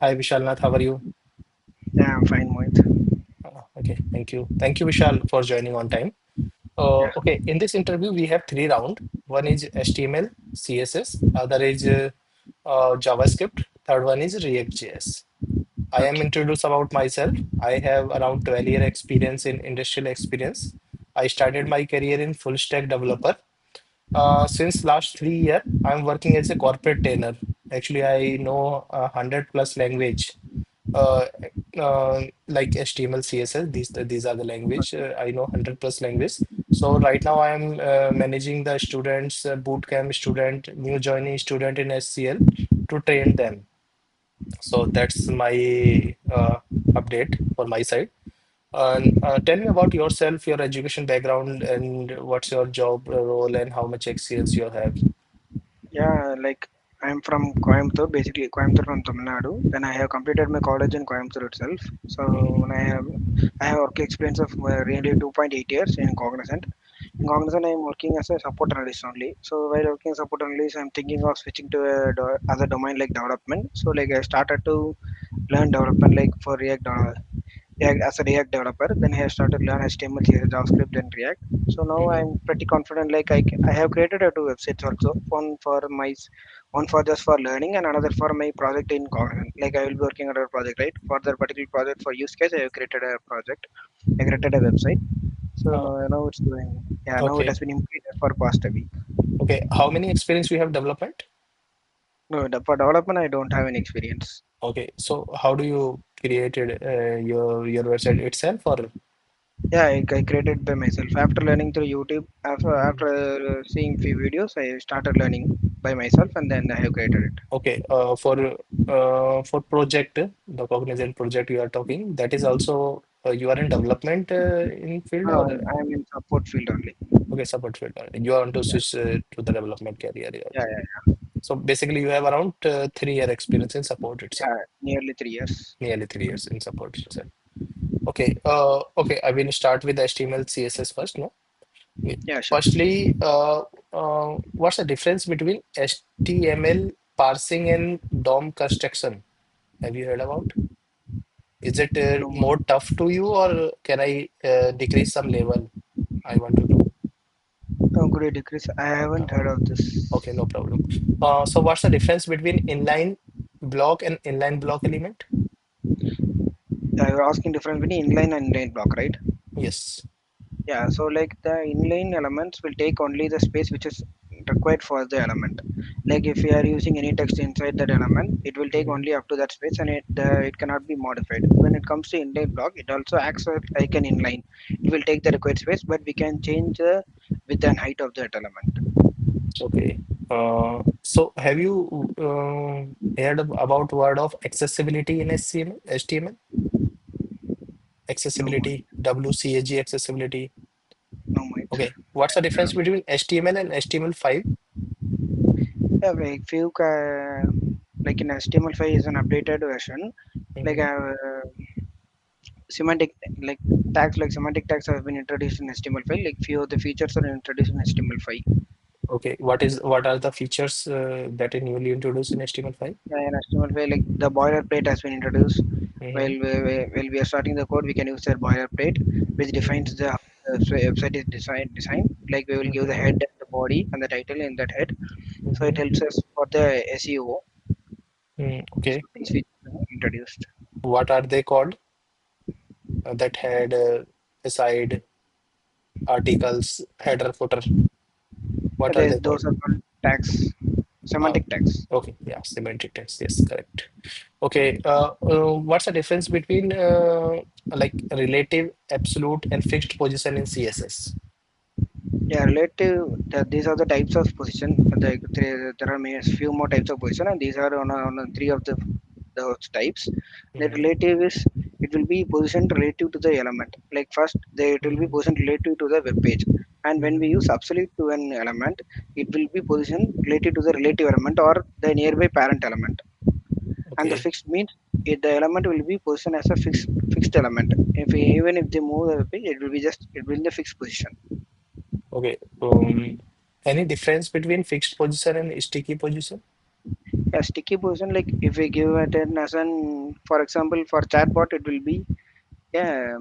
Hi Vishalnath, how are you? Yeah, I'm fine, Mohit. Okay, thank you. Thank you, Vishal, for joining on time. Yeah, Okay, in this interview, we have three rounds. One is HTML, CSS, other is JavaScript, third one is React.js. I am okay. introduced about myself. I have around 12-year experience in industrial experience. I started my career in full stack developer. Since last 3 years, I'm working as a corporate trainer. Actually, I know 100 plus language uh, like HTML, CSS. These are the language. I know 100 plus language. So right now I am managing the students, boot camp student, new joining student in SCL to train them. So that's my update for my side. And tell me about yourself, your education background, and what's your job role and how much experience you have. Yeah, like I'm from Coimbatore, basically Coimbatore from Tamil Nadu. Then I have completed my college in Coimbatore itself. So Mhm. when I have work experience of really 2.8 years in Cognizant. In Cognizant, I'm working as a support analyst only. So while working as support analyst, I'm thinking of switching to other domain like development. So like I started to learn development like for React. Yeah, as a React developer. Then I started learn HTML, CSS, JavaScript, and React. So now Mhm. I'm pretty confident. Like I have created two websites also. One for just for learning and another for my project in Cognizant. Like I will be working on a project, right? For that particular project for use case, I have created a project. I created a website. So Uh, now it's doing. Yeah, now it okay. has been completed for past a week. Okay. How many experience you have development? No, for development I don't have any experience. Okay, so how do you created your website itself or Yeah, I created by myself after learning through YouTube. After Mhm. seeing few videos, I started learning by myself, and then I have created it. Okay, for project, the Cognizant project you are talking, that is also you are in development in field No, or I'm in support field only. okay, support field. You want to Yeah, switch to the development career. Yeah. yeah, yeah, So basically, you have around 3 year experience in support itself, yeah. Nearly 3 years. nearly 3 years in support itself. Okay, okay, I will start with HTML, CSS first. No. Okay. Yeah, sure. Firstly, what's the difference between HTML parsing and DOM construction? Have you heard about? Is it No, more tough to you, or can I decrease some level? I want to know. no, could you decrease? I haven't heard of Okay, this. no problem. So what's the difference between inline block and inline block element? Yeah, you're asking difference between inline and inline block, right? Yes. Yeah, so like the inline elements will take only the space which is required for the element. Like if you are using any text inside that element, it will take Mhm. only up to that space and it cannot be modified. When it comes to inline block, it also acts like an inline. It will take the required space, but we can change the width and height of that element. Okay. So have you heard about word of accessibility in HTML? HTML? No more, Accessibility, WCAG accessibility. no more. Okay, what's the difference between HTML and HTML5? Yeah, like few like in HTML5 is an updated version. Like Mhm. semantic like tags like semantic tags have been introduced in HTML5. Like few of the features are introduced in HTML5. Okay, what are the features that are newly introduced in HTML5? In HTML5, like the boilerplate has been introduced. Mm-hmm. While we are starting the code, we can use that boilerplate, which defines the how the website is designed. Like we will give the Mm-hmm. head, the body, and the title in that head. So it Mm-hmm. helps us for the SEO. So Okay, these features are introduced. what are they called? That had aside articles, header, footer. What are they Those called? are called tags, Uh, semantic tags. okay, yeah, semantic text. Yes, correct. Okay, what's the difference between like relative, absolute, and fixed position in CSS? Yeah, relative. These are the types of position. There are few more types of position, and these are on three of those types. The Mm-hmm. relative is it will be positioned relative to the element. Like first, it will be Mm-hmm. positioned relative to the web page, and when we Mm-hmm. use absolute to an element, it will be positioned relative to the relative element or the nearby parent element. And the Okay. fixed means the element will be positioned as a fixed element. Even if they move the web page, it will be in the fixed position. Okay. Any difference between fixed position and sticky position? A sticky position, like if we give it as an, for example, for chatbot, it will be a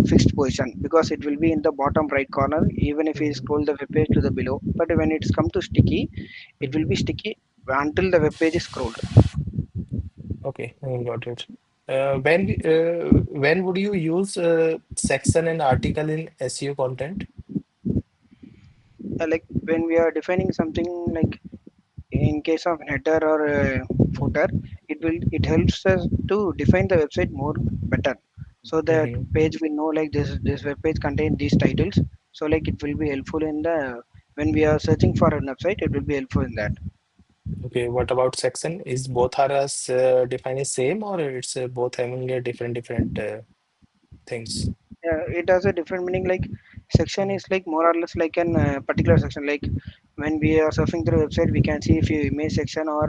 fixed position because it will be in the bottom right corner, even if we Mhm. scroll the web page to the below. But when it's come to sticky, it will be Mhm. sticky until the web page is scrolled. Okay, I got it. When would you use section and article in SEO content? Like when we are defining something, like in case of header or footer, it helps us to define the website more better, so that Mhm. page will know like this web page contain these titles. So like it will be helpful in the, when we are searching for a website, it will be helpful in that. Okay, what about section? Is both are as defined as same or it's both having a different things? It has a different meaning. Like section Mm. is like more or less like an particular section. Like when we are surfing through a website, we can see if you image section or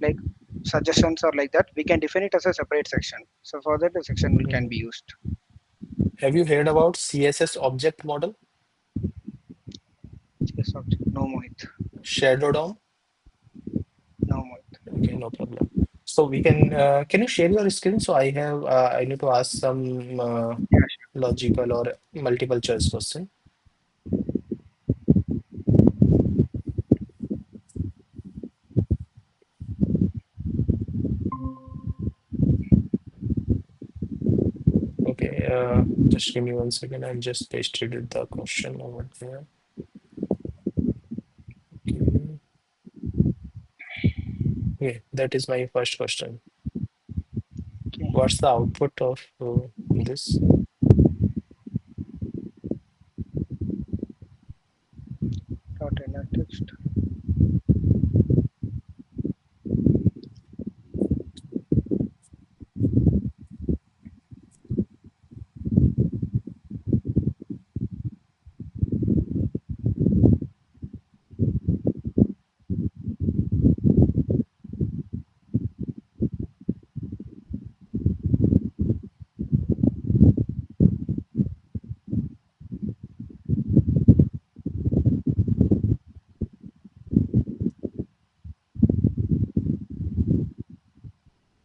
like suggestions or like that. We can define it as a separate section. So for that, the section will can be Mhm. used. Have you heard about CSS object model? Yes, object. No, Mohit. Shadow DOM? No, Mohit. Okay, no problem. So can you share your screen? So I need to ask some Yeah, logical or multiple choice question. Okay, just give me 1 second. I just pasted the question over there. Okay, okay, that is my first question. sure. Okay. What's the output of this? Dot inner text.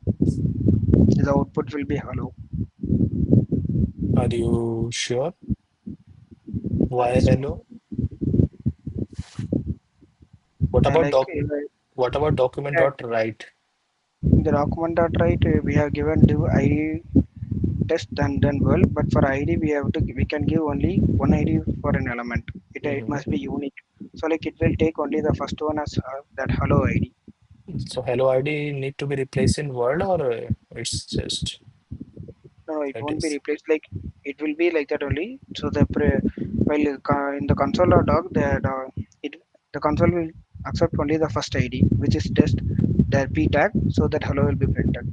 The output will be hello. Are you sure? Why Yes, hello? What yeah, about like what about document uh, dot write? the document dot right, we have given div id test then world, but for id we can give only one id for an element. It Mhm. must be unique. So like it will take only the first one as that hello id. So hello ID need to be replaced in Word or it's just No, it that won't be is replaced. Like it will be like that only. So while in the console or dog, it the console will accept only the first id, which is just the p tag, so that hello will be printed.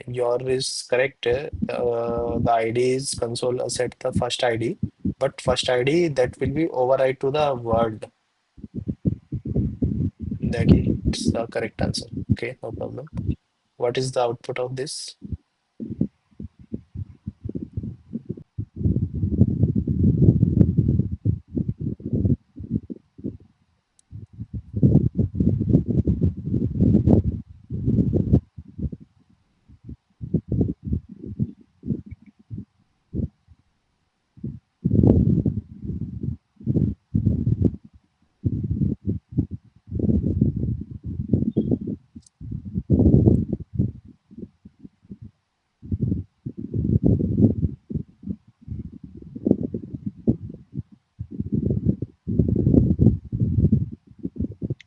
your is correct. The ID is console set the first ID, but first ID that will be override to the Word. Okay. That's the correct answer. Okay, no problem. What is the output of this?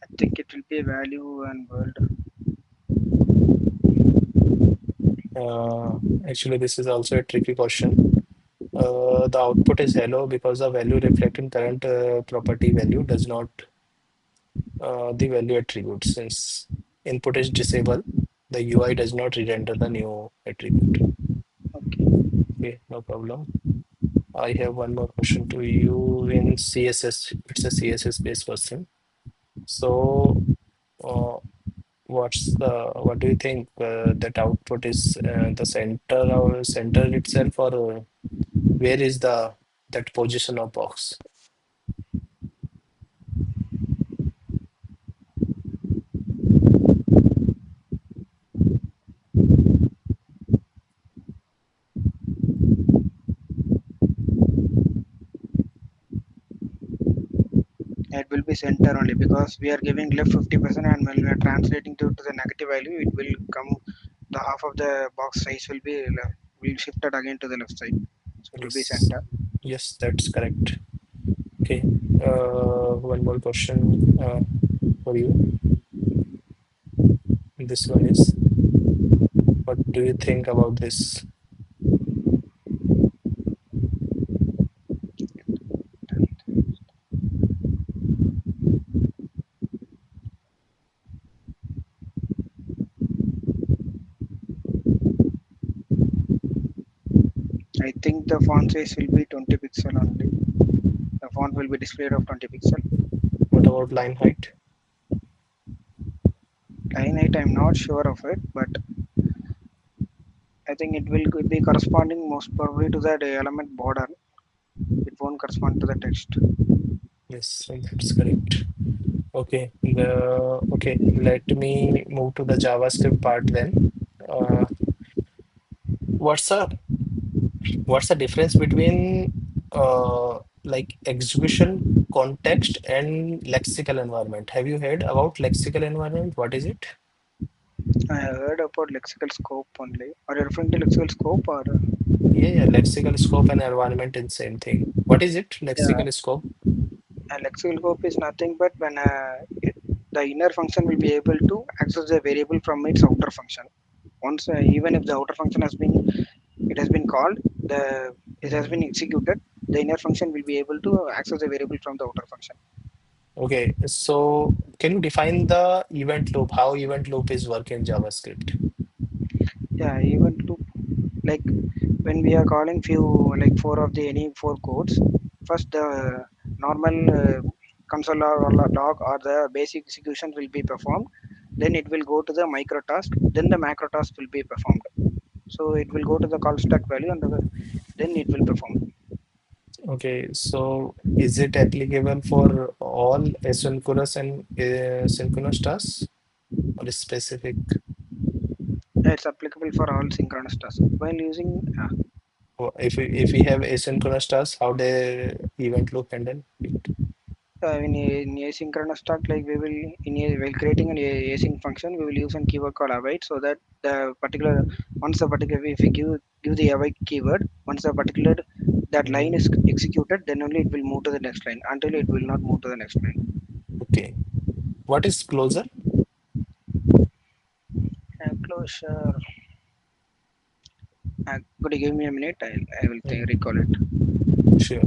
I think it will be a value and world. Uh, Actually, this is also a tricky question. The output is hello because the value reflecting current property value does not the value attribute. Since input is disabled, the UI does not re-render the new attribute. Okay. Okay, no problem. I have one more question to you in CSS. It's a CSS based question. So, uh, what do you think that output is the center or center itself, or where is the that position of box? It will be center only because we are giving left 50% and when we are translating to the negative value, it will come the half of the box size will be will shifted again to the left side. So it will be Yes. center. Yes, that's correct. Okay. One more question for you. This one is, what do you think about this? I think the font size will be 20 pixel only. The font will be displayed of 20 pixel. What about line height? Line height, I'm not sure of it, but I think it will be corresponding most probably to that element border. It won't correspond to the text. Yes, so that's correct. Okay. Let me move to the JavaScript part then. Uh, what's the what's the difference between like execution context and lexical environment? Have you heard about lexical environment? What is it? I heard about lexical scope only. Are you referring to lexical scope or? Yeah, lexical scope and environment is same thing. What is it? Yeah, Lexical scope? lexical scope is nothing but when the inner function will be able to access the variable from its outer function. Once, even if the outer function it has been called, it has Mhm. been executed, the inner function will be able to access the variable from the outer function. Okay, so can you define the event loop? How event loop is work in JavaScript? Yeah, even to like when we are calling few like four of the any four codes, first the normal console or log or the basic execution will be performed. Then it will go to the micro task. Then the macro task will be performed. So it will go to the call stack value and then it will perform. Okay, so is it applicable for all asynchronous and synchronous tasks or is specific? Yeah, it's applicable for all synchronous tasks. While using Or if we have asynchronous tasks, how the event loop handle it? in asynchronous task, like we will while creating an async function, we will use a keyword called await so that the particular once the particular if we give the await keyword, once the particular that line Mhm. is executed, then only it will move to the next line. Until it will not move to the next line. Okay, what is closure? Closure. Could you give me a minute? I will Mhm. recall it. Sure.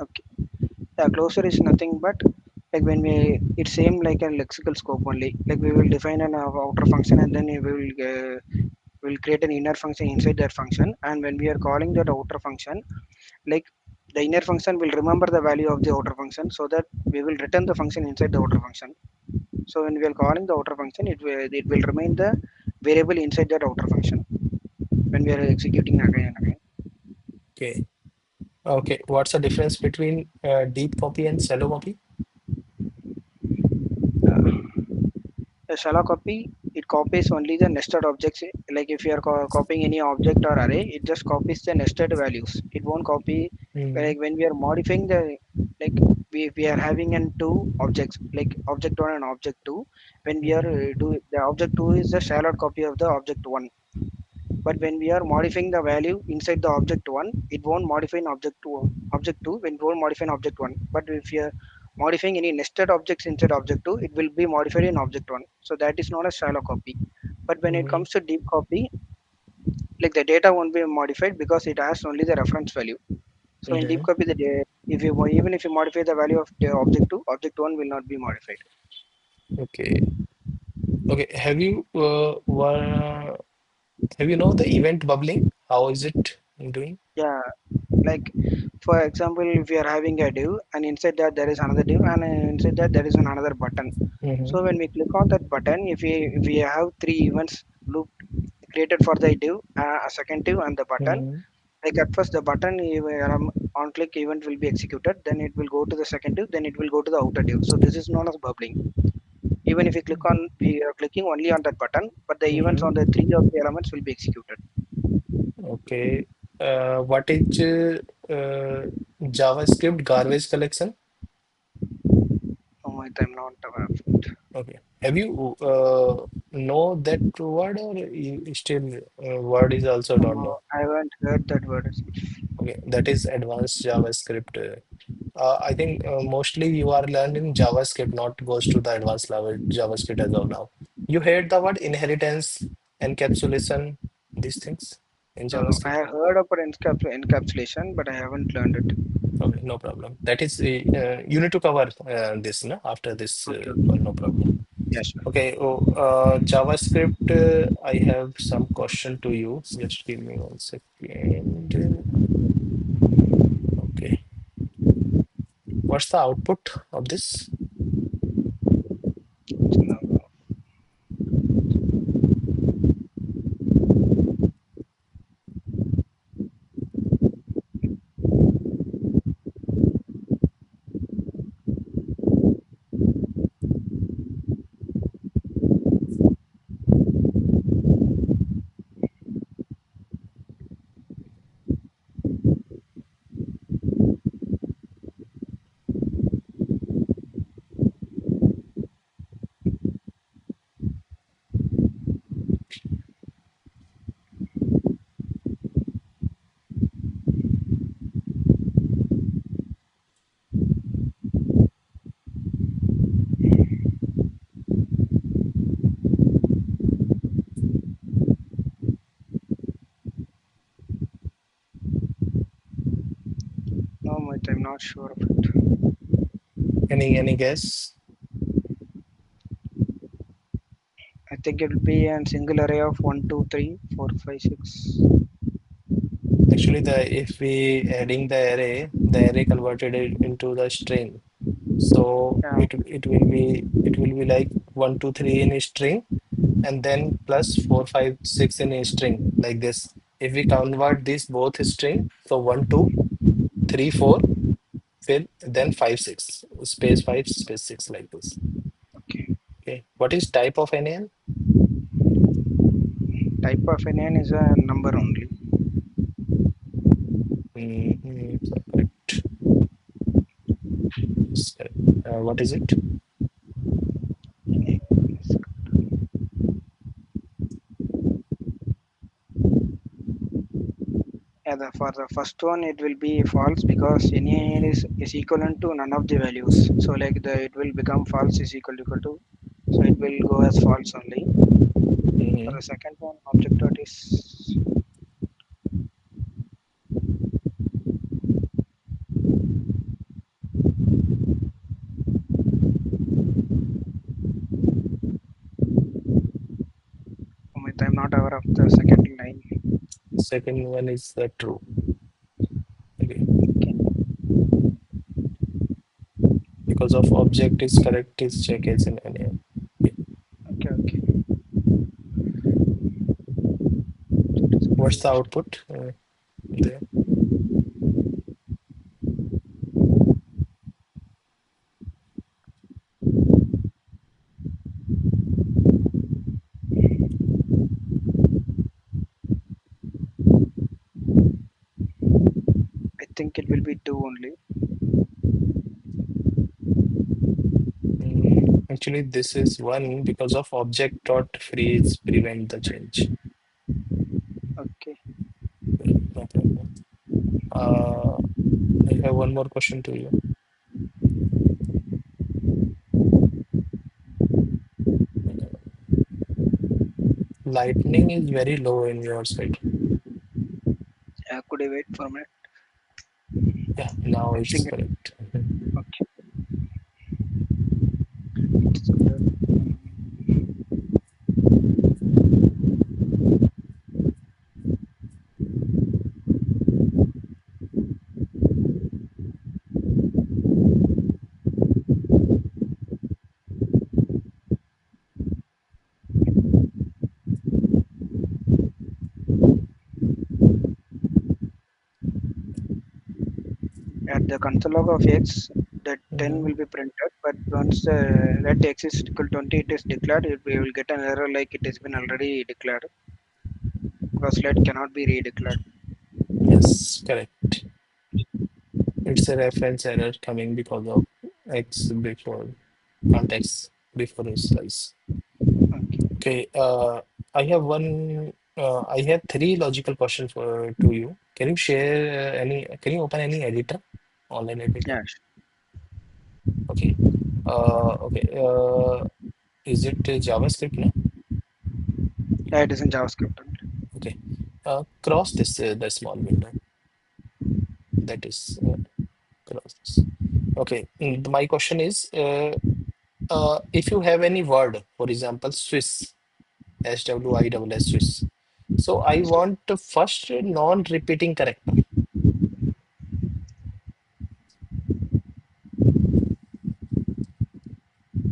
Okay. Yeah, closure is nothing but like when we it's same like a lexical scope only. Like we will define an outer function and then we will create an inner function inside that function. And when we are calling that outer function, like the inner function will remember the value of the outer function so that we will return the function inside the outer function. So when we are calling the outer function, it will remain the variable inside that outer function when we are executing again and again. Okay. Okay. What's the difference between deep copy and shallow copy? A shallow copy, it copies only the nested objects. Like if you are copying any object or array, it just copies the nested values. It won't copy Mhm. like when we are modifying the like we are having an two objects like object one and object two. When we are Mhm. do the object two is the shallow copy of the object one. But when we are modifying the value inside the object one, it won't modify an object two when it won't modify an object one. But if you are modifying any nested objects inside object two, it will be modified in object one. So that is not a shallow copy. But when it Mhm. comes to deep copy, like the data won't be modified because it has only the reference value. So in deep Okay. copy, if you even if you modify the value of the object two, object one will not be modified. Okay. Okay. Have you know the event bubbling? How is it doing? Yeah, like for example, if you are having a div and inside that there is another div and inside that there is another button. Mm-hmm. So when we click on that button, if we have three events loop created for the div, a second div and the button. Mm-hmm. Like at first the button on click event will be executed, then it will go to the second div, then it will go to the outer div. So this is known as bubbling. Even if we are clicking only on that button, but the events Mm-hmm. on the three of the elements will be executed. Okay. What is JavaScript garbage collection? Oh, I'm not aware of it. Okay. Have you know that word, or you still word is also don't know? I haven't heard that word itself. Okay, that is advanced JavaScript. I think mostly you are learning JavaScript, not goes to the advanced level JavaScript as of now. You heard the word inheritance, encapsulation, these things in I JavaScript? have heard about encapsulation, but I haven't learned it. Okay, no problem. That is, you need to cover this, no? After this Okay, call, okay. no problem. Yeah, sure. Okay, JavaScript, I have some question to you. Just give me 1 second. Okay, what's the output of this? No, no, I'm not sure of it. Any guess? I think it will be a single array of 1, 2, 3, 4, 5, 6. Actually, the if we adding the array converted it into the string. So Yeah, it will be like 1, 2, 3 in a string, and then plus 4, 5, 6 in a string like this. If we convert these both string, so 1, 2, 3, 4, then 5, 6, space 5, space 6 like this. okay. Okay. What is type of NaN? Type of NN is a number only. So correct. Yes, correct. What is it? Yeah, for the first one, it will be false because NN is equivalent to none of the values. So like it will become false is equal to. So it will go as false only. For Mm-hmm. the second one, object dot is I'm not aware of the second line. Second one is the true. Okay. Because of object is correct is check as in NaN. Okay. Okay, okay. What's the output there? I think it will be 2 only. Actually, this is one because of object dot freeze prevent the change. Okay. Okay, no problem. Uh, I have one more question to you. Lightning is very low in your side. Could I wait for a minute? Yeah, now I it's think correct. Mhm. okay. It's good. At the console log of x, the 10 Hmm. will be printed, but once the let x is equal to 20, it is declared, we will get an error like it has been already declared because let cannot be redeclared. Yes, correct. It's a reference error coming because of X before context before initialize. Okay. Okay, I have three logical questions for to you. Can you share any? Can you open any editor, online editor? Yeah, Okay. Okay. Is it JavaScript? No. yeah, it is in JavaScript. Okay. Cross this the small window. That is cross this. Okay. My question is, if you have any word, for example, Swiss, SWISS, Swiss. So I want the first non-repeating character.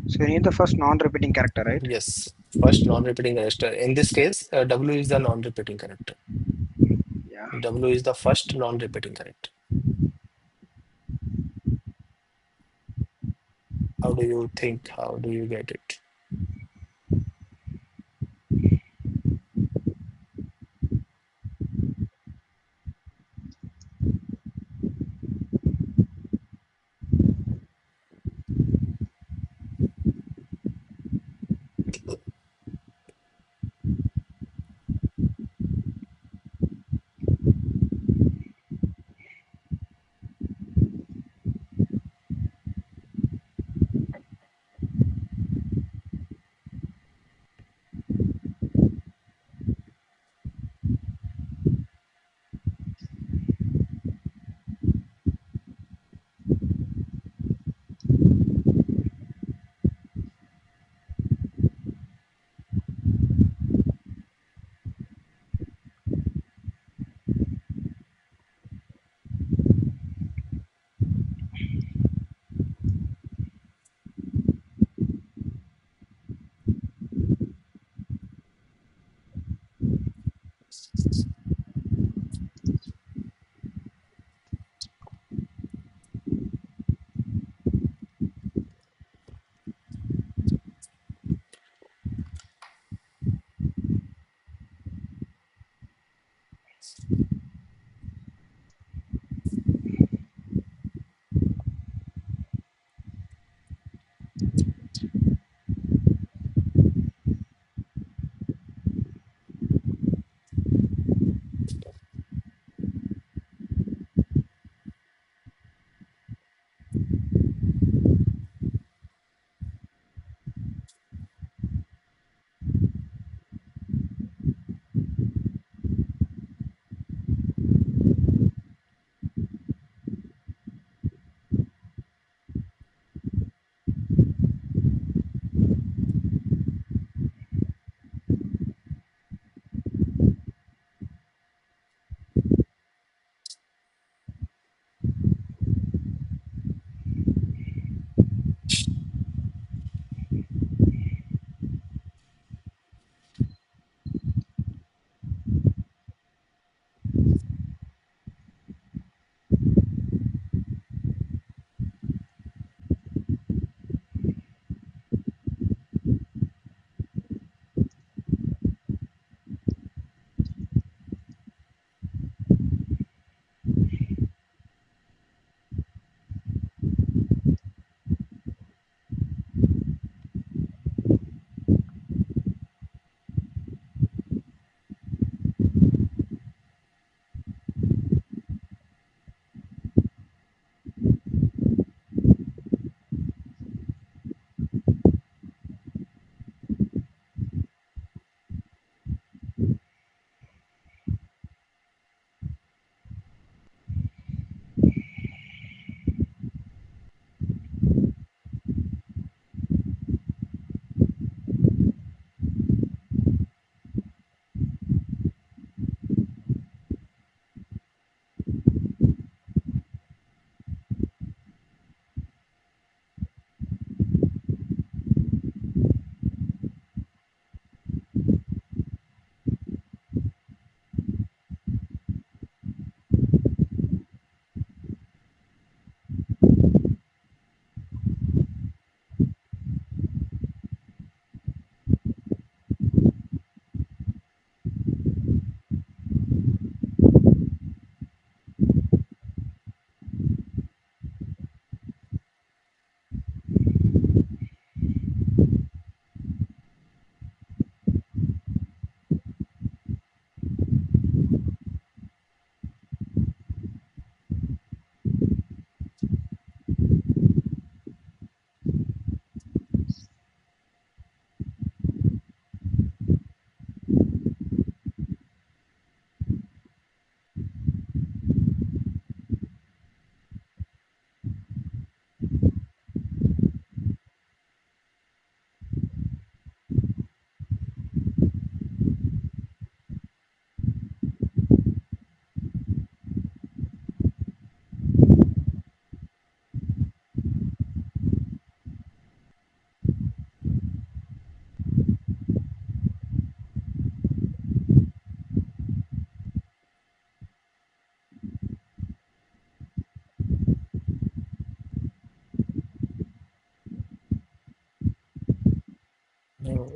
So you need the first non-repeating character, right? Yes, first non-repeating character. In this case, W is the non-repeating character. Yeah. W is the first non-repeating character. How do you think? How do you get it?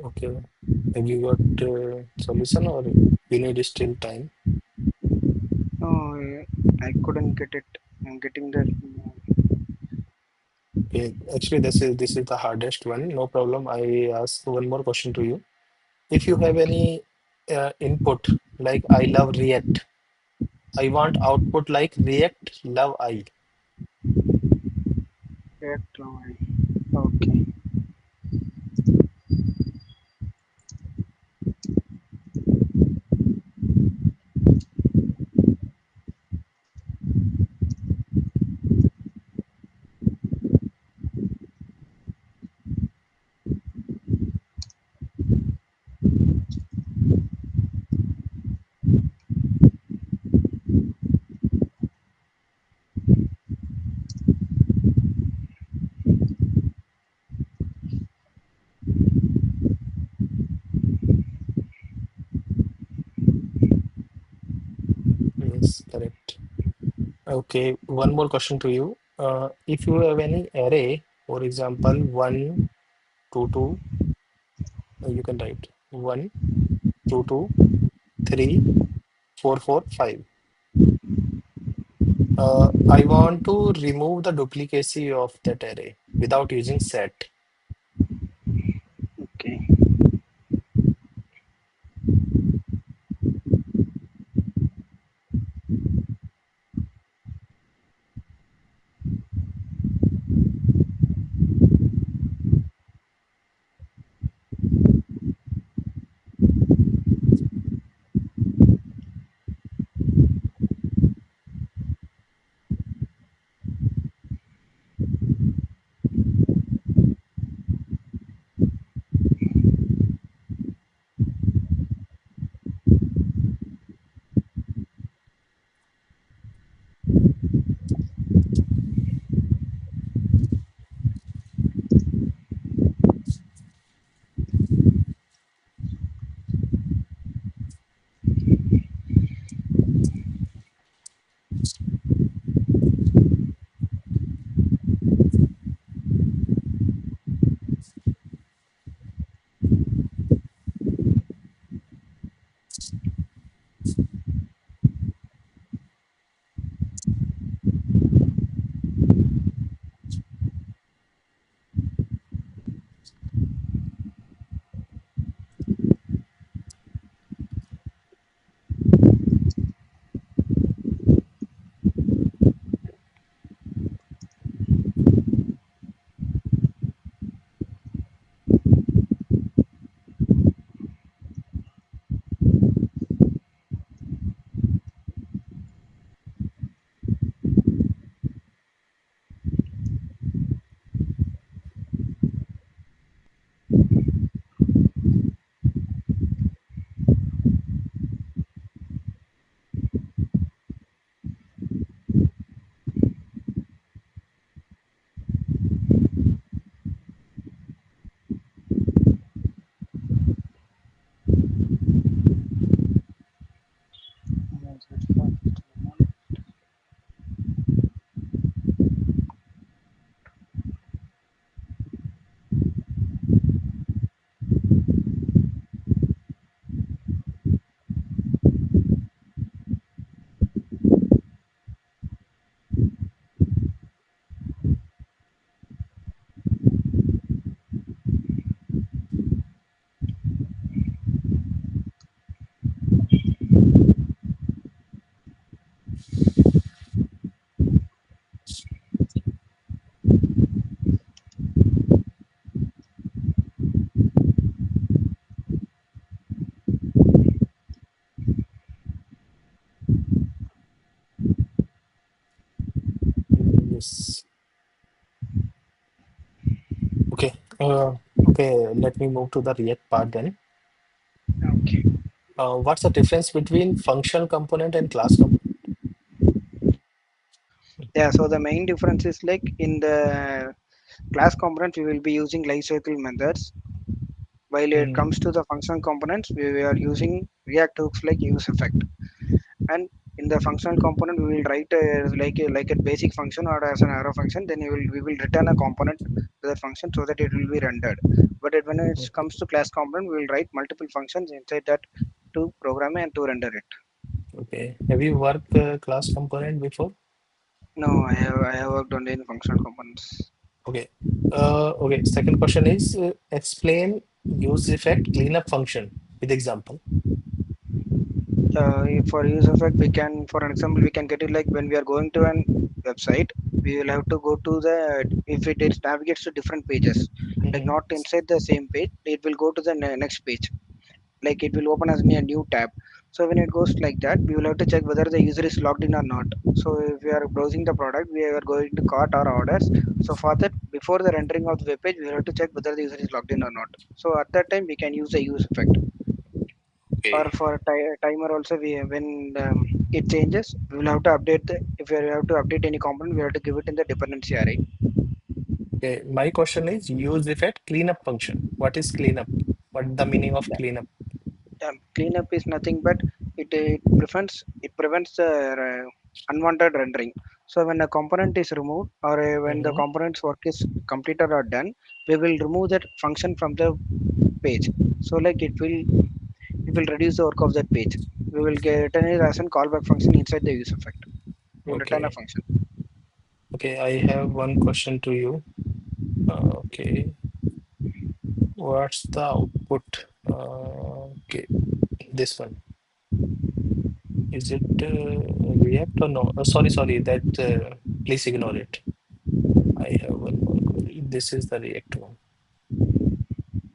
Okay. Have you got solution or you need still time? No, I couldn't get it. I'm getting the. Okay. Actually, this is the hardest one. No problem. I ask one more question to you. If you have Okay. any input like I love React, I want output like React love I. React line. Okay. Yes, correct. Okay, one more question to you. If you have any array, for example, 1, 2, 2, you can write 1, 2, 2, 3, 4, 4, 5. I want to remove the duplicacy of that array without using set. Okay. Yes. Okay. Okay. Let me move to the React part then. Okay. What's the difference between function component and class component? Yeah. So the main difference is like in the class component we will be using lifecycle methods. While it Mm, comes to the function components, we are using React hooks like use effect. And in the functional component we will write like a basic function or as an arrow function, then we will return a component to that function so that it will be rendered. But when it Okay. comes to class component, we will write multiple functions inside that to program and to render it. Okay. Have you worked class component before? No, I have worked only in functional components. Okay. Okay. Second question is explain use effect cleanup function with example. For use effect, we can, for an example, we can get it like when we are going to an website, we will have to go to the, if it is navigates to different pages, like Hmm. not inside the same page, it will go to the next page, like it will open as a new tab. So when it goes like that, we will have to check whether the user is logged in or not. So if we are browsing the product, we are going to cart our orders. So for that, before the rendering of the web page, we have to check whether the user is logged in or not. So at that time, we can use a use effect. Or Okay. for timer also, we when it changes, we will have to update the, if we have to update any component, we have to give it in the dependency array. Okay. My question is use effect cleanup function. What is cleanup? What the meaning of Yeah. cleanup? Cleanup is nothing but it prevents the unwanted rendering. So when a component is removed, or when the Hmm. component's work is completed or done, we will remove that function from the page. So like it will reduce the work of that page. We will get return it as a callback function inside the use effect. We will return a Okay. function. Okay. I have one question to you. Okay. What's the output? Okay. This one. Is it React or no? Sorry, sorry. That please ignore it. I have one more query. This is the React one.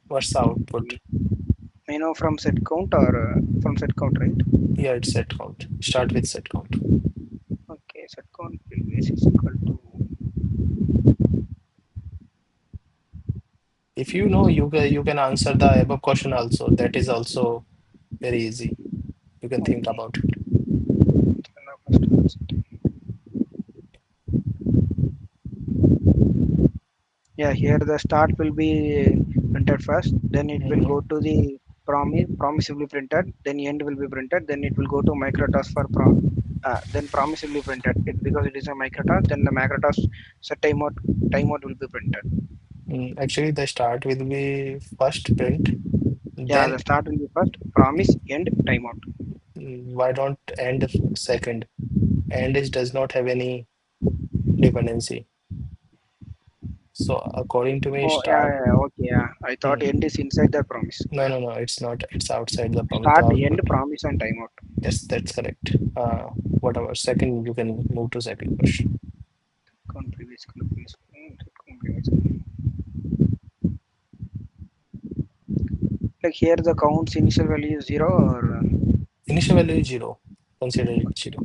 What's the output? From set count or from set count, right? Yeah, it's set count. Start with set count. Okay, set count will be is equal to, If you know, you can answer the above question also. That is also very easy. You can think okay. about it. Yeah, here the start will be printed first, then it will Hmm. go to the promise will be printed, then end will be printed, then it will go to microtask for then promise will be printed. Because it is a microtask, then the microtask set timeout will be printed. Actually, the start will be first print, Yeah, the then start will be first, promise, end, timeout. why don't end second? End is does not have any dependency. So according to me, Oh yeah, start. yeah, yeah, okay, yeah. I thought Hmm. end is inside the promise. No, Yeah. no, no, it's not. It's outside the promise. The Start, end, output. promise, and timeout. Yes, that's correct. Whatever. Second, you can move to second question. Previous, previous. Like here, the count's initial value is zero, or Initial value is zero. Consider it zero.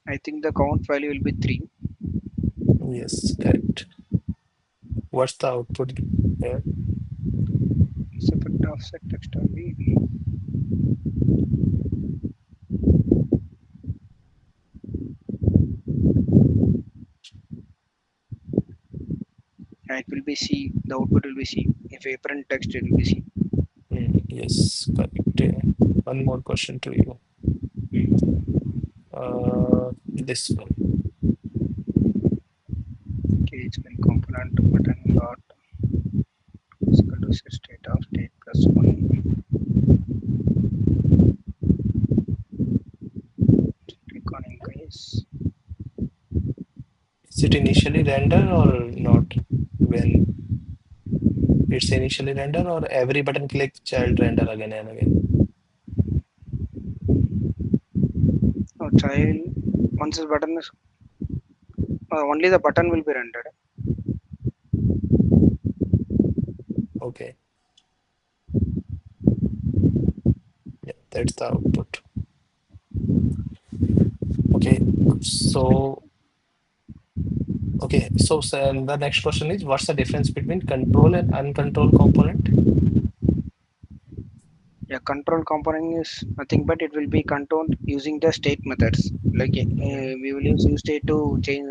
I think the count value will be three. Yes, correct. What's the output here? Separate offset text will be. It will be C. The output will be C. If I print text, it will be C. Yes, correct. One more question to you. This one. Okay, it's been component button dot is equal to set state of state plus one. Click on increase. Is it initially render or not? When it's initially render or every button click child render again and again? Oh, child. Once this button is only the button will be rendered. Okay. Yeah, that's the output. Okay. So okay. So the next question is what's the difference between control and uncontrolled component? Yeah, control component is nothing but it will be controlled using the state methods. Like Mm-hmm. we will use state to change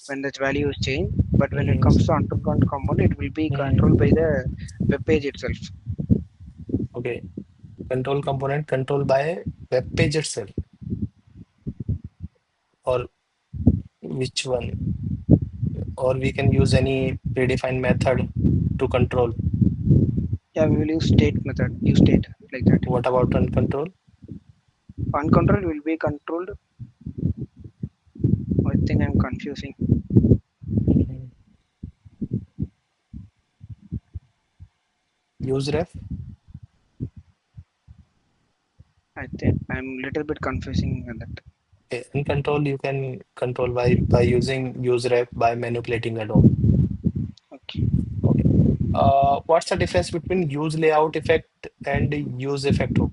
when the value is changed. But when it comes Mm-hmm. to uncontrolled component, it will be controlled by Mm-hmm. the web page itself. Okay. Control component controlled by web page itself, or which one? Or we can use any predefined method to control. Yeah, we will use state method. Use state like that. What about uncontrolled? Uncontrolled will be controlled. I think I'm confusing. Mhm. Use ref. I think I'm little bit confusing on that. Okay. Uncontrolled you can control by using use ref by manipulating a DOM. Okay. Okay. What's the difference between use layout effect and use effect hook?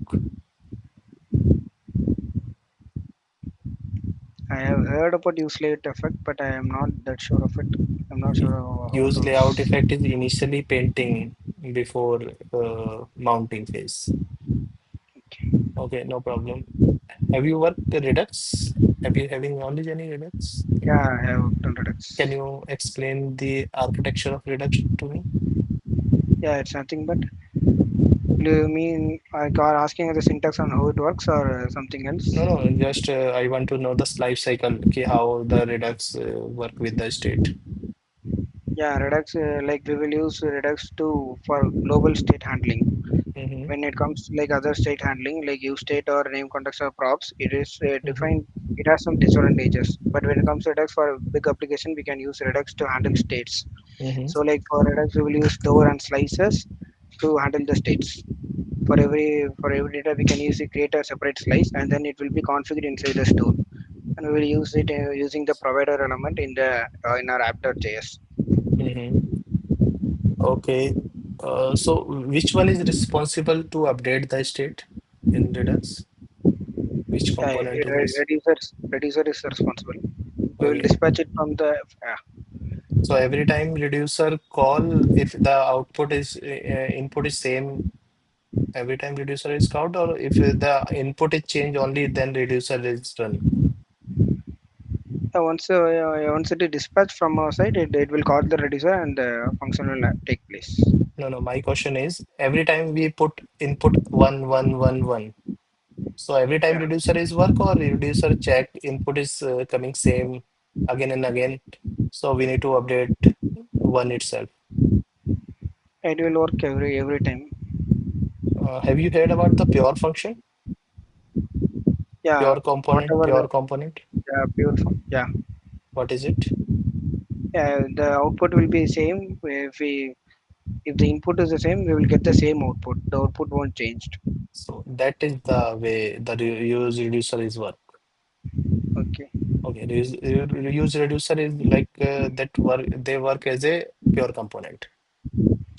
I have heard about use layout effect, but I am not that sure of it. I'm not Y- sure how Use to. layout effect is initially painting before mounting phase. Okay. Okay, no problem. Have you worked the Redux? Have you having knowledge any Redux? Yeah, I have done Can Redux. you explain the architecture of Redux to me? Yeah, it's nothing but. Do you mean like are asking the syntax on how it works or something else? No, no, just I want to know the life cycle, okay, how the Redux work with the state. Yeah, Redux like we will use Redux to for global state handling. Mm-hmm, When it comes to like other state handling, like use state or name context or props, it is mm-hmm, defined. It has some disadvantages. But when it comes to Redux for a big application, we can use Redux to handle states. mm-hmm, So like for Redux, we will use store and slices to handle the states. For every data, we can use it, create a separate slice, and then it will be configured inside the store. And we will use it using the provider element in our app.js. mm-hmm. Okay. So which one is responsible to update the state in Redux? Which Yeah, component to this? reducer is responsible. We will Okay. dispatch it from the So every time reducer call, if the output is input is same every time reducer is called, or if the input is changed only, then reducer is run. once it is dispatched from our side, it will call the reducer and the function will take place. No, no. My question is every time we put input 1 1 1 1. So every time Yeah, reducer is work or reducer check input is coming same again and again. So we need to update one itself. it will work every time. Have you heard about the pure function? Yeah, whatever Pure component. pure form. Yeah, What is it? yeah. The output will be same. If the input is the same, we will get the same output. The output won't change. So that is the way the use reducer is work. Okay, Okay, use reducer is like that work. They work as a pure component.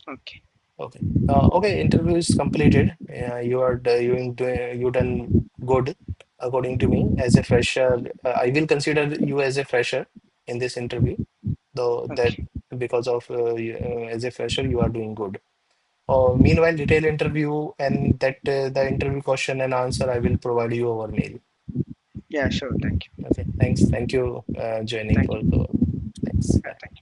okay, Okay. Okay. Interview is completed. You are doing you done good according to me. As a fresher, I will consider you as a fresher in this interview. Though that okay. because of as a fresher you are doing good. Meanwhile, detailed interview and that the interview question and answer I will provide you over mail. Yeah, sure. Thank you. Okay. Thanks. Thank you joining Thank for you. the. Thanks. Yeah, Bye. thank you.